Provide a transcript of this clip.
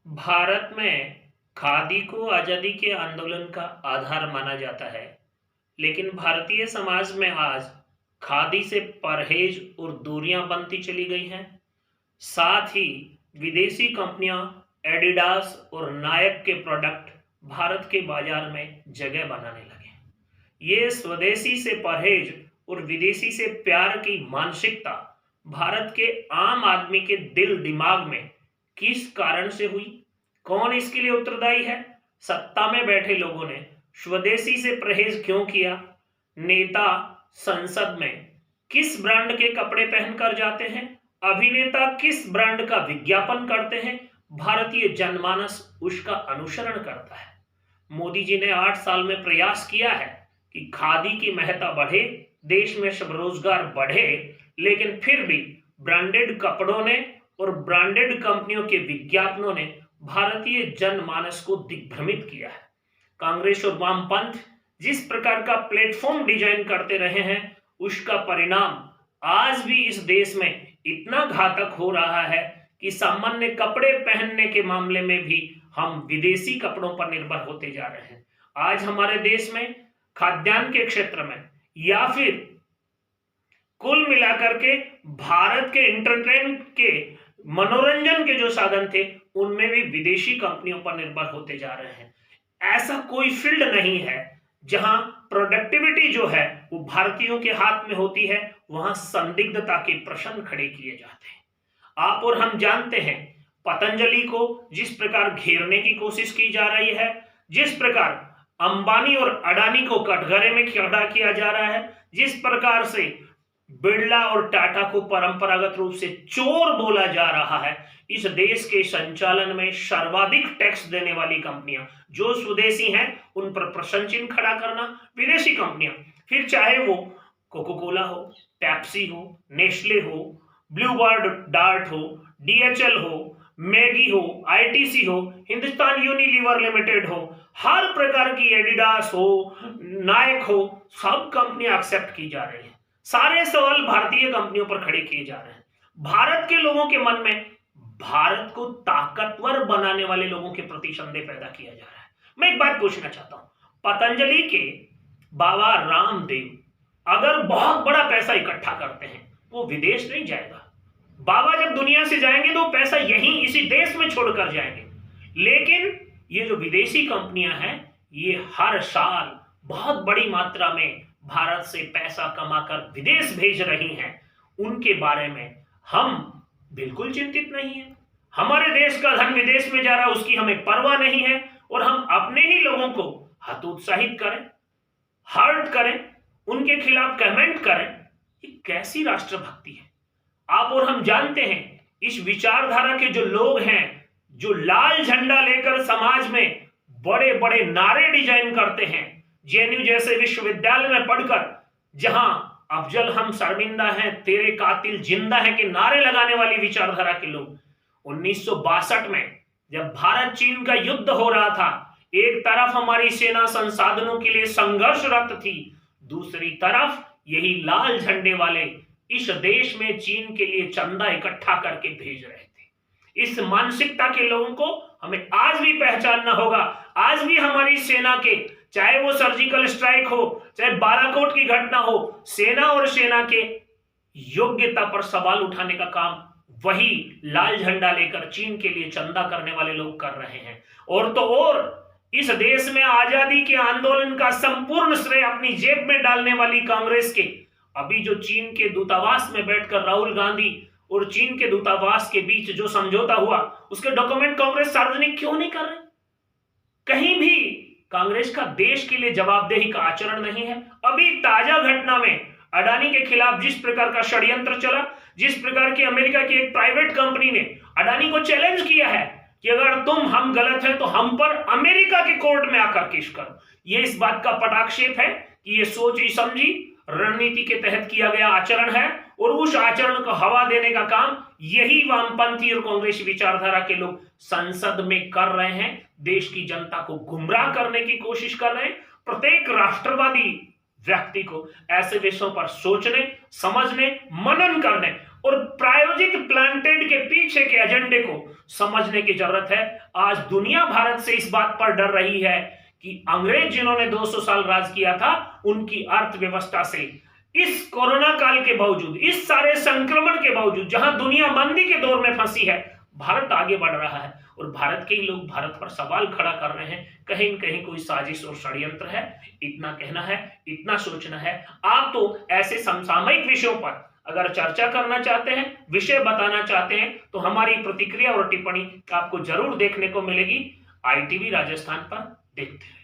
भारत में खादी को आज़ादी के आंदोलन का आधार माना जाता है, लेकिन भारतीय समाज में आज खादी से परहेज और दूरियां बनती चली गई हैं। साथ ही विदेशी कंपनियां एडिडास और नायक के प्रोडक्ट भारत के बाजार में जगह बनाने लगे। ये स्वदेशी से परहेज और विदेशी से प्यार की मानसिकता भारत के आम आदमी के दिल दिमाग में किस कारण से हुई? कौन इसके लिए उत्तरदायी है? सत्ता में बैठे लोगों ने स्वदेशी से परहेज क्यों किया? नेता संसद में किस ब्रांड के कपड़े पहनकर जाते हैं? अभिनेता किस ब्रांड का विज्ञापन करते हैं? भारतीय जनमानस उसका अनुसरण करता है। मोदी जी ने 8 साल में प्रयास किया है कि खादी की महत्ता बढ़े, देश में सब रोजगार बढ़े, लेकिन फिर भी ब्रांडेड कपड़ों ने और ब्रांडेड कंपनियों के विज्ञापनों ने भारतीय जनमानस को दिग्भ्रमित किया है। कांग्रेस और वामपंथ जिस प्रकार का प्लेटफॉर्म डिजाइन करते रहे हैं, उसका परिणाम आज भी इस देश में इतना घातक हो रहा है कि सामान्य कपड़े पहनने के मामले में भी हम विदेशी कपड़ों पर निर्भर होते जा रहे हैं। आज हमारे देश में खाद्यान्न के क्षेत्र में या फिर कुल मिलाकर के भारत के एंटरटेनमेंट के मनोरंजन के जो साधन थे, उनमें भी विदेशी कंपनियों पर निर्भर होते जा रहे हैं। ऐसा कोई फील्ड नहीं है जहां प्रोडक्टिविटी जो है वो भारतीयों के हाथ में होती है, वहां संदिग्धता के प्रश्न खड़े किए जाते हैं। आप और हम जानते हैं पतंजलि को जिस प्रकार घेरने की कोशिश की जा रही है, जिस प्रकार अंबानी और अडानी को कटघरे में खड़ा किया जा रहा है, जिस प्रकार से बिरला और टाटा को परंपरागत रूप से चोर बोला जा रहा है, इस देश के संचालन में सर्वाधिक टैक्स देने वाली कंपनियां जो स्वदेशी हैं उन पर प्रश्न चिन्ह खड़ा करना, विदेशी कंपनियां, फिर चाहे वो कोको कोला हो, पेप्सी हो, नेस्ले हो, ब्लू बर्ड डार्ट हो, डीएचएल हो, मैगी हो, आईटीसी हो, हिंदुस्तान यूनिलीवर लिमिटेड हो, हर प्रकार की एडिडास हो, नायक हो, सब कंपनियां एक्सेप्ट की जा रही है। सारे सवाल भारतीय कंपनियों पर खड़े किए जा रहे हैं। भारत के लोगों के मन में भारत को ताकतवर बनाने वाले लोगों के प्रति संदेह पैदा किया जा रहा है। मैं एक बात पूछना चाहता हूं, पतंजलि के बाबा रामदेव अगर बहुत बड़ा पैसा इकट्ठा करते हैं, वो विदेश नहीं जाएगा। बाबा जब दुनिया से जाएंगे तो पैसा यहीं इसी देश में छोड़कर जाएंगे। लेकिन ये जो विदेशी कंपनियां हैं, ये हर साल बहुत बड़ी मात्रा में भारत से पैसा कमाकर विदेश भेज रही हैं। उनके बारे में हम बिल्कुल चिंतित नहीं है। हमारे देश का धन विदेश में जा रहा है, उसकी हमें परवाह नहीं है, और हम अपने ही लोगों को हतोत्साहित करें, हर्ट करें, उनके खिलाफ कमेंट करें। ये कैसी राष्ट्रभक्ति है? आप और हम जानते हैं इस विचारधारा के जो लोग हैं, जो लाल झंडा लेकर समाज में बड़े बड़े नारे डिजाइन करते हैं, जेएनयू जैसे विश्वविद्यालय में पढ़कर जहां अफजल हम शर्मिंदा हैं, तेरे कातिल जिंदा है के नारे लगाने वाली विचारधारा के लोग 1962 में जब भारत चीन का युद्ध हो रहा था, एक तरफ हमारी सेना संसाधनों के लिए संघर्षरत थी, दूसरी तरफ यही लाल झंडे वाले इस देश में चीन के लिए चंदा इकट्ठा करके भेज रहे थे। इस मानसिकता के लोगों को हमें आज भी पहचानना होगा। आज भी हमारी सेना के, चाहे वो सर्जिकल स्ट्राइक हो, चाहे बालाकोट की घटना हो, सेना और सेना के योग्यता पर सवाल उठाने का काम वही लाल झंडा लेकर चीन के लिए चंदा करने वाले लोग कर रहे हैं। और तो और इस देश में आजादी के आंदोलन का संपूर्ण श्रेय अपनी जेब में डालने वाली कांग्रेस के अभी जो चीन के दूतावास में बैठकर राहुल गांधी और चीन के दूतावास के बीच जो समझौता हुआ, उसके डॉक्यूमेंट कांग्रेस सार्वजनिक क्यों नहीं कर रही? कहीं भी कांग्रेस का देश के लिए जवाबदेही का आचरण नहीं है। अभी ताजा घटना में अडानी के खिलाफ जिस प्रकार का षड्यंत्र चला, जिस प्रकार की अमेरिका की एक प्राइवेट कंपनी ने अडानी को चैलेंज किया है कि अगर हम गलत हैं तो हम पर अमेरिका के कोर्ट में आकर केस करो, यह इस बात का पटाक्षेप है कि यह सोची समझी रणनीति के तहत किया गया आचरण है, और उस आचरण को हवा देने का काम यही वामपंथी और कांग्रेस विचारधारा के लोग संसद में कर रहे हैं। देश की जनता को गुमराह करने की कोशिश कर रहे हैं। प्रत्येक राष्ट्रवादी व्यक्ति को ऐसे विषयों पर सोचने, समझने, मनन करने और प्रायोजित प्लांटेड के पीछे के एजेंडे को समझने की जरूरत है। आज दुनिया भारत से इस बात पर डर रही है कि अंग्रेज जिन्होंने 200 साल राज किया था, उनकी अर्थव्यवस्था से इस कोरोना काल के बावजूद, इस सारे संक्रमण के बावजूद, जहां दुनिया मंदी के दौर में फंसी है, भारत आगे बढ़ रहा है और भारत के ही लोग भारत पर सवाल खड़ा कर रहे हैं। कहीं न कहीं कोई साजिश और षड्यंत्र है। इतना कहना है, इतना सोचना है। आप तो ऐसे समसामयिक विषयों पर अगर चर्चा करना चाहते हैं, विषय बताना चाहते हैं, तो हमारी प्रतिक्रिया और टिप्पणी आपको जरूर देखने को मिलेगी। ITV राजस्थान पर देखते हैं।